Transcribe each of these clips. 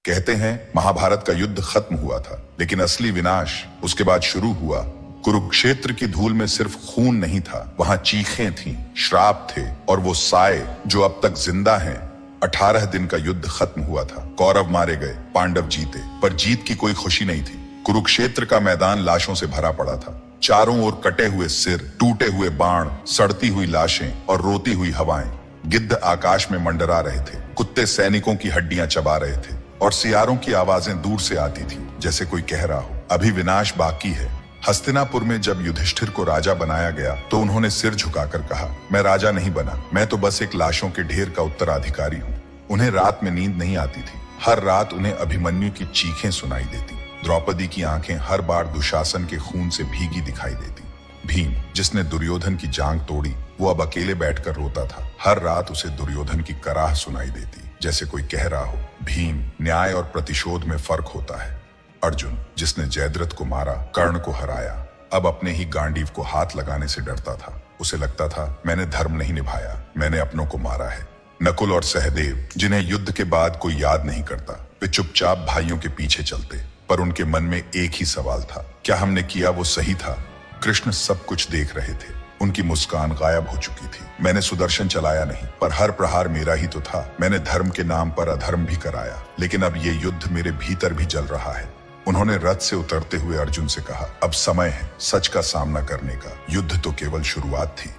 कहते हैं महाभारत का युद्ध खत्म हुआ था, लेकिन असली विनाश उसके बाद शुरू हुआ। कुरुक्षेत्र की धूल में सिर्फ खून नहीं था, वहां चीखें थीं, श्राप थे और वो साए जो अब तक जिंदा हैं। 18 दिन का युद्ध खत्म हुआ था। कौरव मारे गए, पांडव जीते, पर जीत की कोई खुशी नहीं थी। कुरुक्षेत्र का मैदान लाशों से भरा पड़ा था। चारों ओर कटे हुए सिर, टूटे हुए बाण, सड़ती हुई लाशें और रोती हुई हवाएं। गिद्ध आकाश में मंडरा रहे थे, कुत्ते सैनिकों की हड्डियां चबा रहे थे और सियारों की आवाजें दूर से आती थी, जैसे कोई कह रहा हो अभी विनाश बाकी है। हस्तिनापुर में जब युधिष्ठिर को राजा बनाया गया तो उन्होंने सिर झुकाकर कहा, मैं राजा नहीं बना, मैं तो बस एक लाशों के ढेर का उत्तराधिकारी हूँ। उन्हें रात में नींद नहीं आती थी। हर रात उन्हें अभिमन्यु की चीखें सुनाई देती। द्रौपदी की आंखें हर बार दुशासन के खून से भीगी दिखाई देती। भीम, जिसने दुर्योधन की जांग तोड़ी, वो अब अकेले बैठकर रोता था। हर रात उसे दुर्योधन की कराह सुनाई देती, जैसे कोई कह रहा हो, भीम, न्याय और प्रतिशोध में फर्क होता है। अर्जुन, जिसने जयद्रथ को मारा, कर्ण को हराया, अब अपने ही गांडीव को हाथ लगाने से डरता था। उसे लगता था मैंने धर्म नहीं निभाया, मैंने अपनों को मारा है। नकुल और सहदेव, जिन्हें युद्ध के बाद कोई याद नहीं करता, वे चुपचाप भाइयों के पीछे चलते, पर उनके मन में एक ही सवाल था, क्या हमने किया वो सही था? कृष्ण सब कुछ देख रहे थे। उनकी मुस्कान गायब हो चुकी थी। मैंने सुदर्शन चलाया नहीं, पर हर प्रहार मेरा ही तो था। मैंने धर्म के नाम पर अधर्म भी कराया, लेकिन अब ये युद्ध मेरे भीतर भी जल रहा है। उन्होंने रथ से उतरते हुए अर्जुन से कहा, अब समय है सच का सामना करने का। युद्ध तो केवल शुरुआत थी।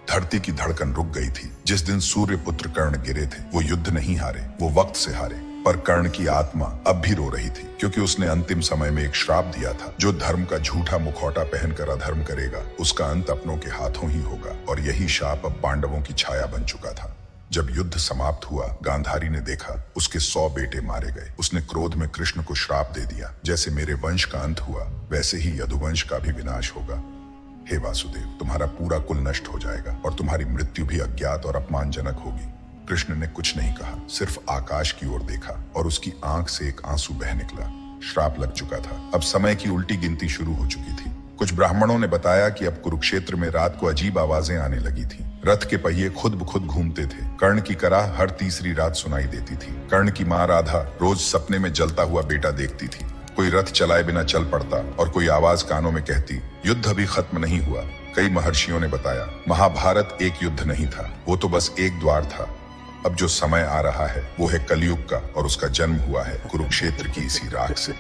धरती की धड़कन रुक गई थी। जिस दिन सूर्य पुत्र कर्ण गिरे थे, वो युद्ध नहीं हारे, वो वक्त से हारे। पर कर्ण की आत्मा अब भी रो रही थी, क्योंकि उसने अंतिम समय में एक श्राप दिया था, जो धर्म का झूठा मुखौटा पहनकर अधर्म करेगा, उसका अंत अपनों के हाथों ही होगा। और यही शाप अब पांडवों की छाया बन चुका था। जब युद्ध समाप्त हुआ, गांधारी ने देखा उसके 100 बेटे मारे गए। उसने क्रोध में कृष्ण को श्राप दे दिया, जैसे मेरे वंश का अंत हुआ, वैसे ही यदुवंश का भी विनाश होगा। हे वासुदेव, तुम्हारा पूरा कुल नष्ट हो जाएगा और तुम्हारी मृत्यु भी अज्ञात और अपमानजनक होगी। कृष्ण ने कुछ नहीं कहा, सिर्फ आकाश की ओर देखा और उसकी आंख से एक आंसू बह निकला। श्राप लग चुका था। अब समय की उल्टी गिनती शुरू हो चुकी थी। कुछ ब्राह्मणों ने बताया कि अब कुरुक्षेत्र में रात को अजीब आवाजें आने लगी थी। रथ के पहिए खुद ब खुद घूमते थे। कर्ण की कराह हर तीसरी रात सुनाई देती थी। कर्ण की मां राधा रोज सपने में जलता हुआ बेटा देखती थी। कोई रथ चलाए बिना चल पड़ता और कोई आवाज कानों में कहती, युद्ध अभी खत्म नहीं हुआ। कई महर्षियों ने बताया, महाभारत एक युद्ध नहीं था, वो तो बस एक द्वार था। अब जो समय आ रहा है वो है कलयुग का, और उसका जन्म हुआ है कुरुक्षेत्र की इसी राख से।